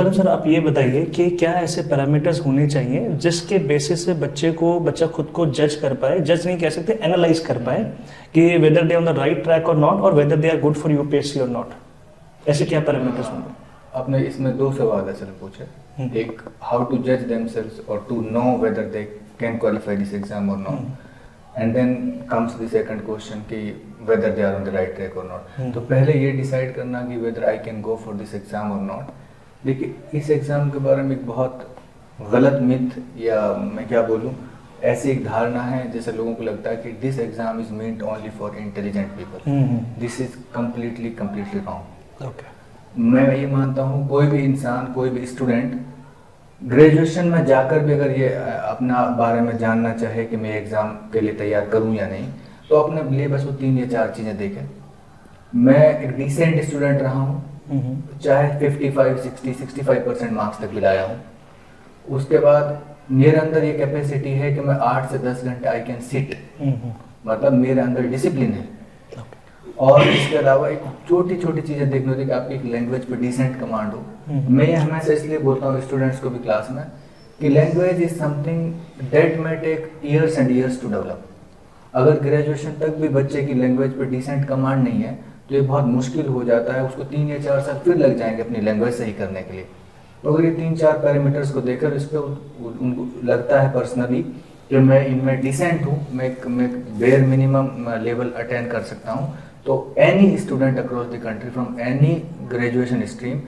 मोहतरम सर, आप ये बताइए कि क्या ऐसे पैरामीटर्स होने चाहिए जिसके बेसिस से बच्चा खुद को जज कर पाए, जज नहीं कह सकते, एनालाइज कर पाए कि whether they on the right track और नॉट, और whether they are good for UPSC और नॉट? ऐसे क्या पैरामीटर्स होंगे? आपने इसमें दो सवाल असल पूछे, एक हाउ टू जज देमसेल्व्स और to know whether they can qualify this exam और not, and then comes the second question कि whether they are on the right track और नॉट। तो पहले ये डिसाइड करना कि whether I can go for this exam और not. देखिए, इस एग्जाम के बारे में एक बहुत गलत मिथ, या मैं क्या बोलूँ, ऐसी एक धारणा है जैसे लोगों को लगता है कि this exam is meant only for intelligent people. This is completely wrong. मैं ये मानता हूँ कोई भी इंसान, कोई भी स्टूडेंट ग्रेजुएशन में जाकर भी अगर ये अपना बारे में जानना चाहे कि मैं एग्जाम के लिए तैयार करूँ या नहीं, तो अपने लिए बस वो 3 या 4 चीज़ें देखें। मैं एक डिसेंट स्टूडेंट रहा हूँ, चाहे 55, 60, 65% मार्क्स तक भी लाया हूँ। उसके बाद मेरे अंदर ये कैपेसिटी है कि मैं 8 से 10 घंटे आई कैन सिट, मतलब मेरे अंदर डिसिप्लिन है। और इसके अलावा एक छोटी छोटी चीज़ें देखनी होती है कि आपकी एक लैंग्वेज पे डिसेंट कमांड हो। मैं ये हमेशा इसलिए बोलता हूँ स्टूडेंट्स को भी क्लास में कि language is something that may take years and years to develop. अगर ग्रेजुएशन तक भी बच्चे की लैंग्वेज पे डिसेंट कमांड नहीं है तो ये बहुत मुश्किल हो जाता है, उसको 3 या 4 साल फिर लग जाएंगे अपनी लैंग्वेज सही करने के लिए। तो अगर ये 3-4 पैरामीटर्स को देखकर इस पर उनको लगता है पर्सनली कि मैं इनमें डिसेंट हूँ, मैं बेयर मिनिमम लेवल अटेंड कर सकता हूँ, तो any student across the country from any graduation stream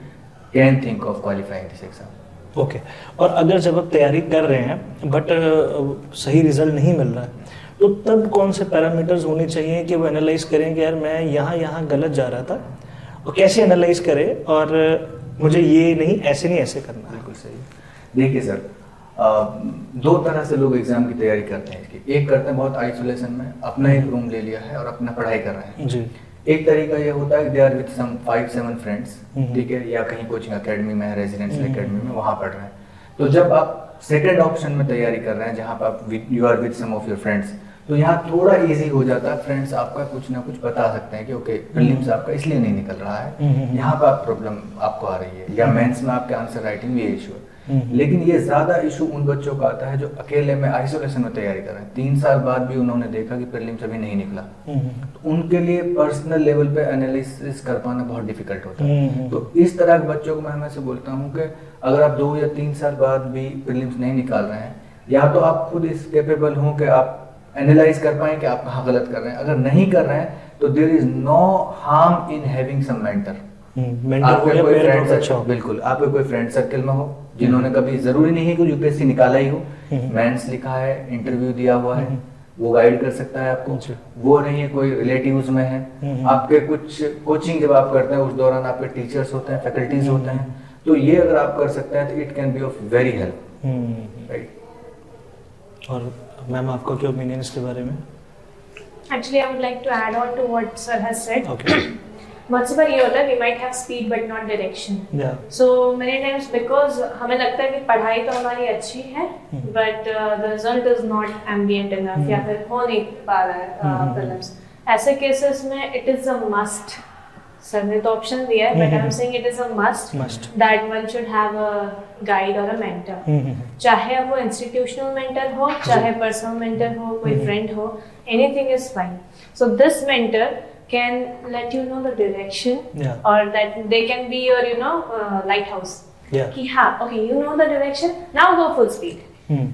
can think of qualifying this exam. Okay. और अगर जब आप तैयारी कर रहे हैं बट सही रिजल्ट नहीं मिल रहा है, तो तब कौन से पैरामीटर्स होने चाहिए कि वो एनालाइज करें कि यार मैं यहाँ गलत जा रहा था, और कैसे एनालाइज करें और मुझे ये नहीं ऐसे करना? बिल्कुल सही। देखिए सर, 2 तरह से लोग एग्जाम की तैयारी करते हैं इसकी। एक करते हैं बहुत आइसोलेशन में, अपना एक रूम ले लिया है और अपना पढ़ाई कर रहे हैं जी। एक तरीका ये होता है they are with some 5-7 friends, ठीक है, या कहीं कोचिंग एकेडमी में, रेजिडेंशियल एकेडमी में, वहाँ पढ़ रहे हैं। तो जब आप सेकंड ऑप्शन में तैयारी कर रहे हैं जहाँ पर आप you are with some of your friends, तो यहाँ थोड़ा इजी हो जाता है। फ्रेंड्स आपका कुछ ना कुछ बता सकते हैं कि ओके प्रीलिम्स आपका इसलिए नहीं निकल रहा है, यहाँ पर प्रॉब्लम आपको आ रही है, या मेंस में आपके आंसर राइटिंग में ये इशू है। लेकिन ये ज्यादा इशू उन बच्चों का आता है जो अकेले में आइसोलेशन में तैयारी कर रहे हैं, 3 साल बाद भी उन्होंने देखा कि प्रीलिम्स अभी नहीं निकला, तो उनके लिए पर्सनल लेवल पे एनालिसिस कर पाना बहुत डिफिकल्ट होता है। तो इस तरह के बच्चों को मैं हमेशा बोलता हूँ कि अगर आप 2 या 3 साल बाद भी प्रीलिम्स नहीं निकाल रहे हैं, या तो आप खुद इस केपेबल हो कि आप एनालाइज कर पाए कि आप कहाँ गलत कर रहे हैं। अगर नहीं कर रहे हैं तो there is no harm in having some mentor. आपके कोई फ्रेंड सर्कल, बिल्कुल आपके कोई फ्रेंड सर्कल में हो जिन्होंने कभी, जरूरी नहीं है कि यूपीएससी निकाला ही हो, मेंस लिखा है, इंटरव्यू दिया हुआ है, वो गाइड कर सकता है आपको। वो नहीं है कोई रिलेटिव्स में है, आपके कुछ कोचिंग जब आप करते हैं उस दौरान आपके टीचर्स होते हैं, फैकल्टीज होते हैं, तो ये अगर आप कर सकते हैं तो it can be of very help, right. और मैम आपका क्या ओपिनियन इसके बारे में? Actually, I would like to add on to what sir has said. Okay. बहुत बार ये होता है we might have speed but not direction. Yeah. So many times because हमें लगता है कि पढ़ाई तो हमारी अच्छी है, but the result is not ambient enough, या फिर हो नहीं पा रहा है prelims. ऐसे केसेस में it is a must. Sir ने तो ऑप्शन दिया है, but I'm saying it is a must that one should have a guide or a mentor. चाहे वो institutional mentor हो, चाहे personal mentor हो, कोई friend हो, anything is fine. So this mentor can let you know the direction, or that they can be your lighthouse. कि हाँ, okay, you know the direction, now go full speed.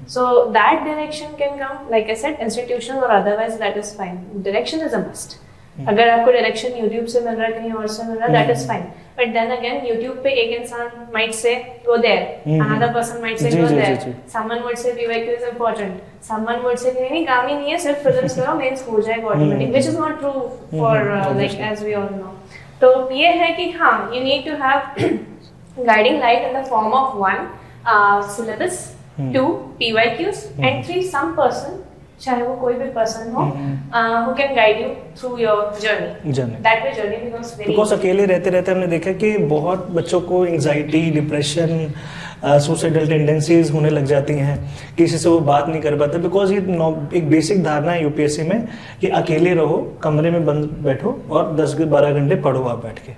So that direction can come, like I said, institutional or otherwise, that is fine. Direction is a must. अगर आपको direction YouTube से मिल रहा है, कहीं और से मिल रहा है, that is fine. But then again, YouTube पे एक इंसान might say go there, another person might say go there. Someone would say PYQ is important. Someone would say नहीं काम ही नहीं है, सिर्फ prelims करो, mains हो जाएगा automatic, which is not true for like as we all know. तो ये है कि हाँ, you need to have guiding light in the form of 1 syllabus, 2 PYQs, and 3 some person, चाहे वो कोई भी पर्सन हो, who can guide you through your journey. That way journey becomes very. Because अकेले रहते हमने देखा कि बहुत बच्चों को एंजाइटी, डिप्रेशन, सुसाइडल टेंडेंसीज होने लग जाती हैं, किसी से वो बात नहीं कर पाते, बिकॉज ये एक बेसिक धारणा है यूपीएससी में कि अकेले रहो, कमरे में बंद बैठो और 10-12 घंटे पढ़ो आप बैठ के।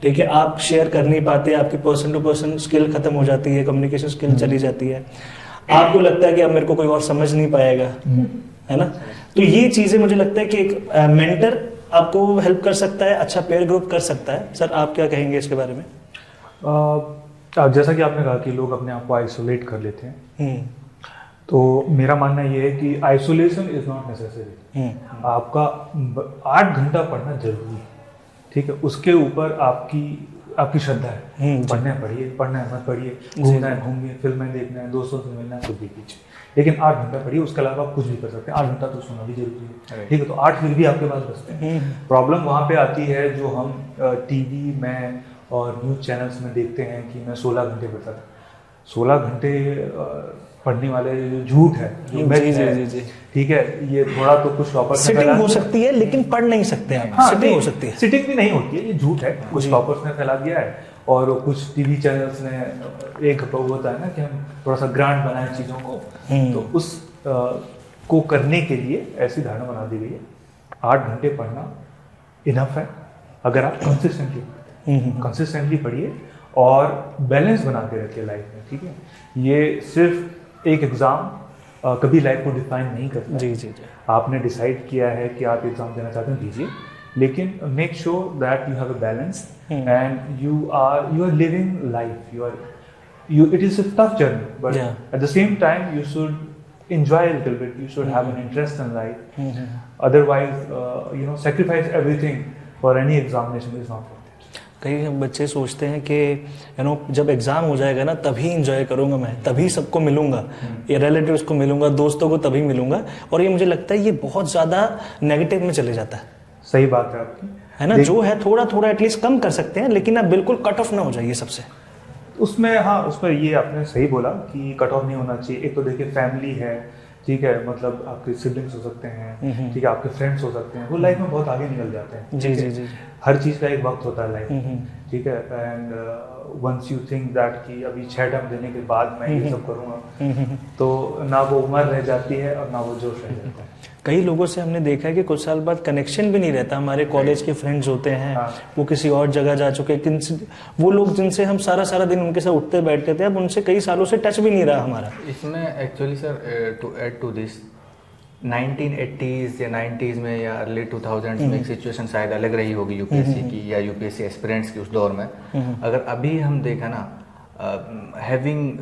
ठीक है, आप शेयर कर नहीं पाते, आपकी पर्सन टू पर्सन स्किल खत्म हो जाती है, कम्युनिकेशन स्किल चली जाती है, आपको लगता है कि अब मेरे को कोई और समझ नहीं पाएगा, है ना। तो ये चीजें मुझे लगता है कि एक मेंटर आपको हेल्प कर सकता है, अच्छा पेयर ग्रुप कर सकता है। सर आप क्या कहेंगे इसके बारे में? जैसा कि आपने कहा कि लोग अपने आप को आइसोलेट कर लेते हैं, तो मेरा मानना ये है कि आइसोलेशन इज नॉट नेसेसरी। आपका 8 घंटा पढ़ना जरूरी है, ठीक है, उसके ऊपर आपकी श्रद्धा है, पढ़ना है पढ़िए, पढ़ना है मत पढ़िए, घूमना है घूमिए, फिल्में देखना है, दोस्तों से मिलना है, कुछ भी कीजिए, लेकिन 8 घंटा पढ़िए, उसके अलावा आप कुछ भी कर सकते हैं। 8 घंटा तो सोना भी जरूरी है, ठीक है, तो 8 फिर भी आपके पास बचते हैं। प्रॉब्लम वहाँ पे आती है जो हम टीवी में और न्यूज़ चैनल्स में देखते हैं कि मैं 16 घंटे पढ़ता था। 16 घंटे पढ़ने वाले जो झूठ है, जो मैथ है, ठीक है, ये थोड़ा तो कुछ टॉपर्स ने सिटिंग हो सकती है लेकिन पढ़ नहीं सकते आप। हाँ, सिटिंग हो सकती है, सिटिंग भी नहीं होती है, ये झूठ है, कुछ टॉपर्स ने फैला दिया है और कुछ टीवी चैनल्स ने एक होता है ना कि हम थोड़ा सा ग्रांड बनाए चीज़ों को, तो उस को करने के लिए ऐसी धारणा बना दी गई है। 8 घंटे पढ़ना इनफ है अगर आप कंसिस्टेंटली पढ़िए और बैलेंस बना के रखिए लाइफ में, ठीक है। ये सिर्फ एक एग्ज़ाम कभी लाइफ को डिफाइन नहीं करता। जी। आपने डिसाइड किया है कि आप एग्ज़ाम देना चाहते हैं, दीजिए, लेकिन make sure that you have a balance and you are living life, it is a tough journey, but at the same time you should enjoy a little bit, you should have an interest in life, otherwise sacrifice everything for any examination is not worth it. कई बच्चे सोचते हैं कि जब exam हो जाएगा ना तभी एंजॉय करूंगा मैं, तभी सबको मिलूंगा, ये रिलेटिव्स को मिलूंगा, दोस्तों को तभी मिलूंगा, और ये मुझे लगता है ये बहुत ज़्यादा नेगेटिव में चले जाता है। सही बात है आपकी, है ना, जो है थोड़ा एटलीस्ट कम कर सकते हैं, लेकिन आप बिल्कुल कट ऑफ ना हो जाइए सबसे उसमें। हाँ, उसमें ये आपने सही बोला कि कट ऑफ नहीं होना चाहिए। एक तो देखिए फैमिली है, ठीक है, मतलब आपके सिबलिंग्स हो सकते हैं, ठीक है, आपके फ्रेंड्स हो सकते हैं, वो लाइफ में बहुत आगे निकल जाते हैं। जी। हर चीज़ का एक वक्त होता है लाइफ में, ठीक है, and once you think that कि अभी 6 टर्म देने के बाद मैं ये सब करूँगा, तो ना वो उम्र रह जाती है और ना वो जोश रह जाता है। कई लोगों से हमने देखा है कि कुछ साल बाद कनेक्शन भी नहीं रहता। हमारे कॉलेज के फ्रेंड्स होते हैं, वो किसी और जगह जा चुके हैं, वो लोग जिनसे हम सारा दिन उनके साथ उठते बैठते थे, अब उनसे कई सालों से टच भी नहीं रहा हमारा। इसमें actually sir to add to this, 1980s या 90s में या अर्ली 2000s में एक सिचुएशन शायद अलग रही होगी यूपीएससी की या यूपीएससी एस्पिरेंट्स की उस दौर में। अगर अभी हम देखा ना, having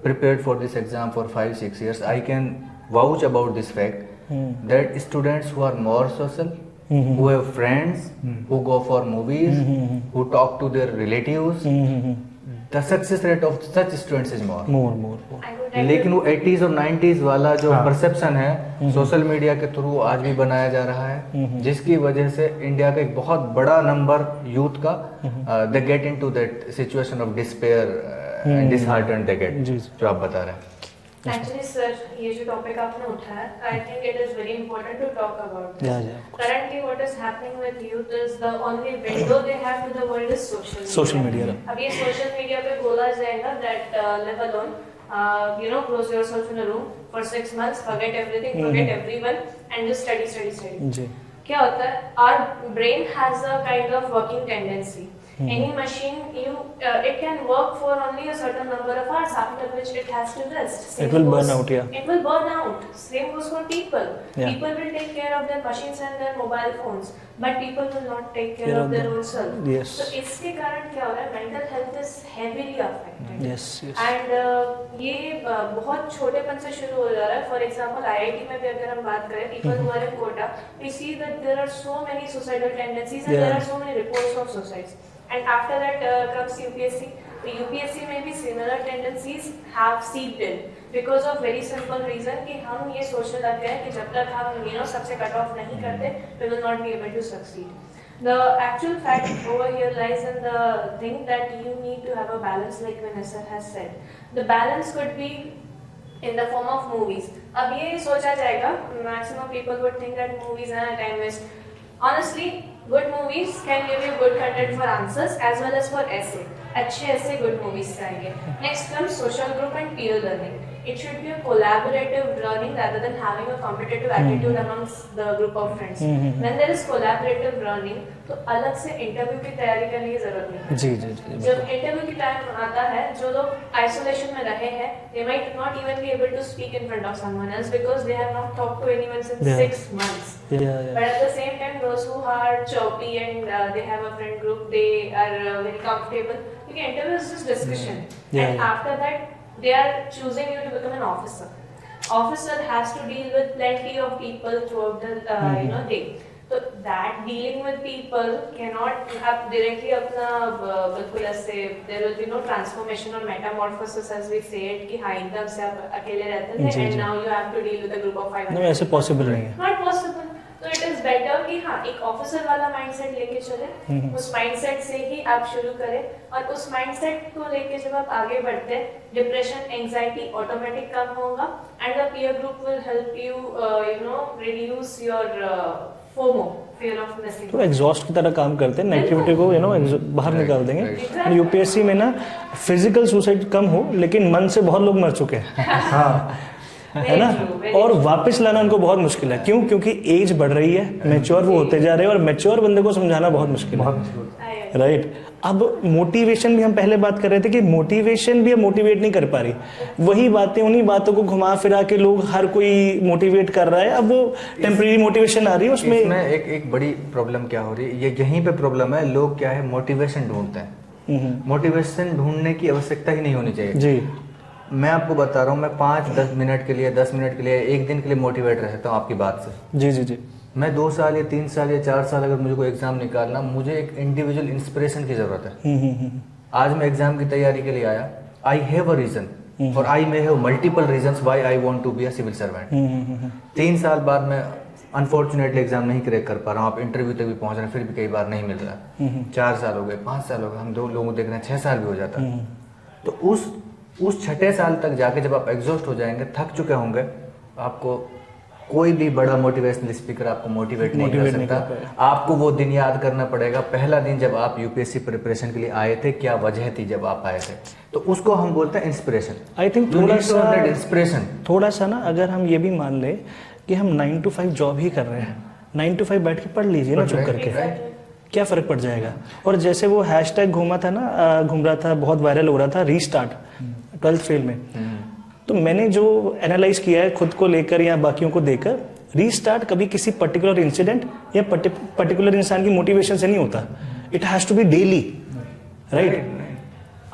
prepared for this exam for 5-6 years, I can vouch about this fact that students who are more social, who have friends, who go for movies, who talk to their relatives, the success rate of such students is more. लेकिन वो 80s और 90s वाला जो perception है social media के through आज भी बनाया जा रहा है, जिसकी वजह से इंडिया का एक बहुत बड़ा नंबर यूथ का they get into that situation of despair and disheartened they get, जो आप बता रहे हैं। Actually, sir, ये जो टॉपिक आपने उठाया, I think it is very important to talk about this. Currently, what is happening with youth is the only window they have to the world is social media. अब ये social media पे बोला जाएगा that live alone, close yourself in a room for 6 months, forget everything, forget everyone, and just study. क्या होता है? Our brain has a kind of working tendency. Any machine, it can work for only a certain number of hours, after which it has to rest. It will burn out, yeah. It will burn out. Same goes for people. Yeah. People will take care of their machines and their mobile phones, but people will not take care of their own self. Yes. So इसके कारण क्या हो रहा है? Mental health is heavily affected. Yes. And ये बहुत छोटेपन से शुरू हो जा रहा है. For example, IIT में भी अगर हम बात करें, people who are in Kota, we see that there are so many suicidal tendencies and there are so many reports of suicides. And after that comes UPSC. The UPSC में भी similar tendencies have seeped in because of very simple reason कि हम ये सोचने लग गए कि जब तक हम सबसे cut off नहीं करते, we will not be able to succeed. The actual fact over here lies in the thing that you need to have a balance, like Vanessa has said. The balance could be in the form of movies. अब ये सोचा जाएगा, maximum people would think that movies are a time waste. Honestly, good movies can give you good content for answers as well as for essay. अच्छे ऐसे good movies चाहिए. Next comes social group and peer learning. it should be a collaborative learning rather than having a competitive attitude amongst the group of friends. When there is collaborative learning, तो अलग से interview की तैयारी करने की जरूरत नहीं। जी जी जी। जब इंटरव्यू की टाइम आता है, जो लोग आइसोलेशन में रहे हैं, they might not even be able to speak in front of someone else because they have not talked to anyone since 6 months. But at the same time, those who are choppy and they have a friend group, they are very comfortable. Because interview is just discussion, and after that, they are choosing you to become an officer. Officer has to deal with plenty of people throughout the day. So that dealing with people cannot have directly अपना बिल्कुल ऐसे there will be no transformation or metamorphosis as we say it कि हाँ एकदम से आप अकेले रहते थे and now you have to deal with a group of 500. नहीं, ऐसे पॉसिबल नहीं है। Not possible. तो it is better कि हाँ एक ऑफिसर वाला माइंडसेट लेके चले, उस माइंडसेट से ही आप शुरू करें और उस माइंडसेट को लेके जब आप आगे बढ़ते हैं, डिप्रेशन, एंजाइटी ऑटोमेटिक कम होगा and the peer group will help you reduce your FOMO, fear of missing. तो एग्जॉस्ट की तरह काम करते हैं, नेगेटिविटी को बाहर निकाल देंगे। यूपीएससी में ना फिजिकल सुसाइड कम हो, लेकिन मन से बहुत लोग मर चुके हैं है ना, और वापस लाना उनको बहुत मुश्किल है। क्यों? क्योंकि एज बढ़ रही है, मैच्योर वो होते जा रहे हैं और मैच्योर बंदे को समझाना बहुत मुश्किल है, राइट। अब मोटिवेशन भी हम पहले बात कर रहे थे कि मोटिवेशन भी मोटिवेट नहीं कर पा रही, वही बातें उन्हीं बातों को घुमा फिरा के लोग हर कोई मोटिवेट कर रहा है। अब वो टेम्परेरी मोटिवेशन आ रही है, उसमें एक बड़ी प्रॉब्लम क्या हो रही है, ये यहीं पे प्रॉब्लम है। लोग क्या है, मोटिवेशन ढूंढते हैं। मोटिवेशन ढूंढने की आवश्यकता ही नहीं होनी चाहिए जी। मैं आपको बता रहा हूँ, मैं 5-10 मिनट के लिए, 10 मिनट के लिए, एक दिन के लिए मोटिवेट रह सकता हूँ आपकी बात से। जी जी जी। मैं 2 साल या 3 साल या 4 साल अगर मुझे कोई एग्जाम निकालना, मुझे एक इंडिविजुअल इंस्पिरेशन की जरूरत है। आज मैं एग्जाम की तैयारी के लिए आया, आई हैव अ रीजन और I may have multiple reasons why I want to be a civil servant. 3 साल बाद मैं अनफॉर्चुनेटली एग्जाम नहीं क्रैक कर पा रहा हूँ, आप इंटरव्यू तक भी पहुंच रहे हैं, फिर भी कई बार नहीं मिल रहा। 4 साल हो गए, 5 साल हो गए, हम 2 लोगों को देख रहे हैं 6 साल भी हो जाता है। तो उस 6ठे साल तक जाके जब आप एग्जॉस्ट हो जाएंगे, थक चुके होंगे, आपको कोई भी बड़ा मोटिवेशनल स्पीकर आपको मोटिवेट नहीं कर सकता। आपको वो दिन याद करना पड़ेगा, पहला दिन जब आप यूपीएससी प्रिपरेशन के लिए आए थे, क्या वजह थी जब आप आए थे, तो उसको हम बोलते हैं इंस्पिरेशन। आई थिंक थोड़ा सा इंस्पिरेशन, थोड़ा सा ना, अगर हम ये भी मान ले कि हम 9 to 5 जॉब ही कर रहे हैं, 9 to 5 बैठ के पढ़ लीजिए ना चुप करके, क्या फर्क पड़ जाएगा। और जैसे वो हैशटैग घूमा था ना, घूम रहा था, बहुत वायरल हो रहा था, रीस्टार्ट 12th फेल में, तो मैंने जो एनालाइज किया है खुद को लेकर या बाकियों को देकर, रीस्टार्ट कभी किसी पर्टिकुलर इंसिडेंट या पर्टिकुलर इंसान की मोटिवेशन से नहीं होता, it has to be daily, right.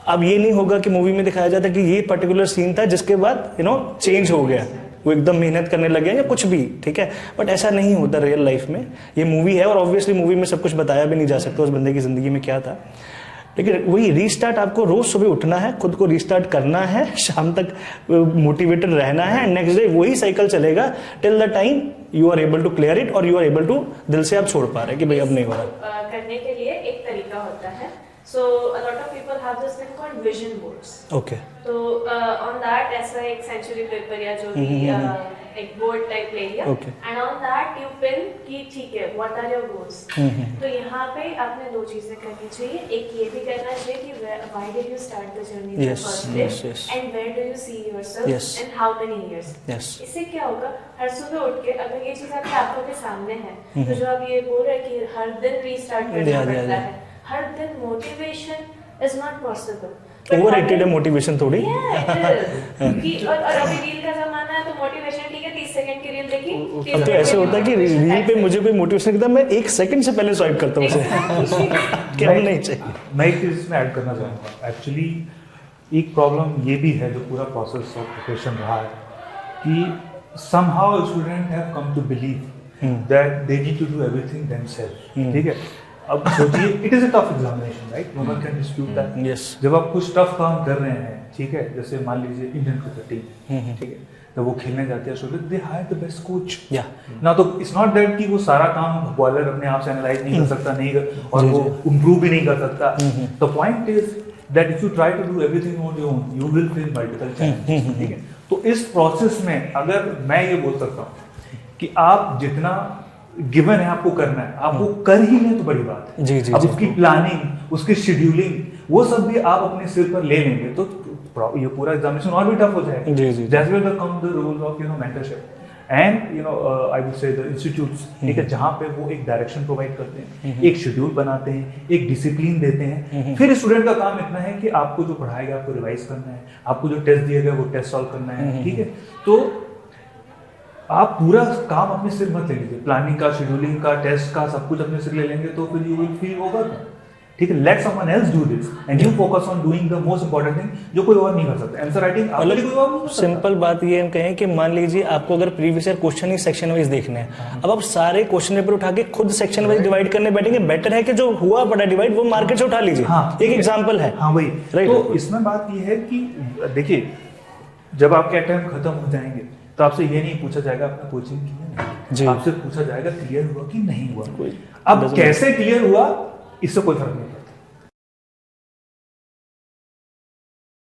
अब ये नहीं होगा कि मूवी में दिखाया जाता कि ये पर्टिकुलर सीन था जिसके बाद चेंज हो गया, वो एकदम मेहनत करने लगे या कुछ भी, ठीक है, बट ऐसा नहीं होता रियल लाइफ में। ये मूवी है और ऑब्वियसली मूवी में सब कुछ बताया भी नहीं जा सकता उस बंदे की जिंदगी में क्या था, लेकिन वही रीस्टार्ट, आपको रोज सुबह उठना है, खुद को रीस्टार्ट करना है, शाम तक मोटिवेटेड रहना है, नेक्स्ट डे वही साइकिल चलेगा till the time you are able to clear it और यू आर एबल टू, दिल से आप छोड़ पा रहे हैं कि भाई अब नहीं हो रहा। करने के लिए एक तरीका होता है, so a lot of people have this thing called vision boards. Okay. तो on that ऐसा एक सेंचुरी पेपर या जो भी एक बोर्ड टाइप ले लिया, and on that you pin कि ठीक है what are your goals. तो यहाँ पे आपने 2 चीजें करनी चाहिए, एक ये भी करना चाहिए कि why did you start the journey in the first place and where do you see yourself and how many years. इससे क्या होगा, हर सुबह उठ के अगर ये चीज आपकी आंखों के सामने है, तो जो आप ये बोल रहे हैं कि हर दिन रीस्टार्ट करना पड़ता है, हर दिन motivation is not possible. Overrated है मोटिवेशन थोड़ी। और अभी रील का जमाना है, तो मोटिवेशन ठीक है, 30 सेकंड की रील देखी। अब तो ऐसे होता है कि रील पे मुझे कोई मोटिवेशन करता है, मैं 1 सेकंड से पहले स्वाइप करता हूँ उसे क्या नहीं चाहिए। मैं एक चीज इसमें ऐड करना चाहूँगा, एक्चुअली एक प्रॉब्लम ये भी है जो पूरा प्रोसेस ऑफ प्रिपरेशन रहा है कि somehow students have come to believe that they need to do everything themselves, ठीक है। अब सोचिए, it is a tough examination, right, no one can dispute that. Yes, जब आप कुछ टफ काम कर रहे हैं, ठीक है, जैसे मान लीजिए इंडियन क्रिकेट टीम, ठीक है, जब वो खेलने जाते हैं student, they hire the best coach ना, तो इट्स नॉट दैट कि वो सारा काम बॉलर अपने आप से एनालाइज नहीं कर सकता, नहीं कर, और वो इम्प्रूव भी नहीं कर सकता। The point is that if you try to do everything on your own, you will face multiple challenges, ठीक है। तो इस प्रोसेस में अगर मैं ये बोल सकता हूँ कि आप जितना गिवन है आपको करना है, आप वो कर ही लें तो बड़ी बात है। अब उसकी प्लानिंग, उसकी शेड्यूलिंग, वो सब भी आप अपने सिर पर ले लेंगे तो ये पूरा एग्जामिनेशन और भी टफ हो जाएगा। जी, जी। That's where come the role of mentorship and I would say the institutes, ठीक है, जहाँ पे वो एक डायरेक्शन प्रोवाइड करते हैं, एक शेड्यूल बनाते हैं, एक डिसिप्लिन देते हैं। फिर स्टूडेंट का काम इतना है कि आपको जो पढ़ाएगा आपको रिवाइज करना है, आपको जो टेस्ट दिया गया वो टेस्ट सॉल्व करना है, ठीक है। तो आप पूरा काम अपने सिर मत ले लीजिए, प्लानिंग का, शेड्यूलिंग का, टेस्ट का, सब कुछ अपने सिर ले लेंगे तो फिर यू विल फील ओवर, ठीक है। Let someone else do this and you focus on doing the most important thing जो कोई और नहीं कर सकता। आंसर राइटिंग आपके लिए कोई और नहीं कर सकता। सिंपल बात ये हम कहें कि मान लीजिए आपको अगर प्रीवियस ईयर क्वेश्चन ही सेक्शन वाइज देखने हैं, अब आप सारे क्वेश्चन पेपर उठा के खुद सेक्शन वाइज डिवाइड करने बैठेंगे, बेटर है कि जो हुआ पड़ा डिवाइड वो मार्केट से उठा लीजिए। हाँ, एक एग्जांपल है। हाँ वही, राइट। तो इसमें बात ये है कि देखिए, जब आपके अटेम्प्ट खत्म हो जाएंगे तो आपसे ये नहीं पूछा जाएगा आपने कोचिंग की है जी। नहीं, आपसे पूछा जाएगा क्लियर हुआ कि नहीं हुआ। कोई अब कैसे क्लियर हुआ इससे कोई फर्क नहीं पड़ता।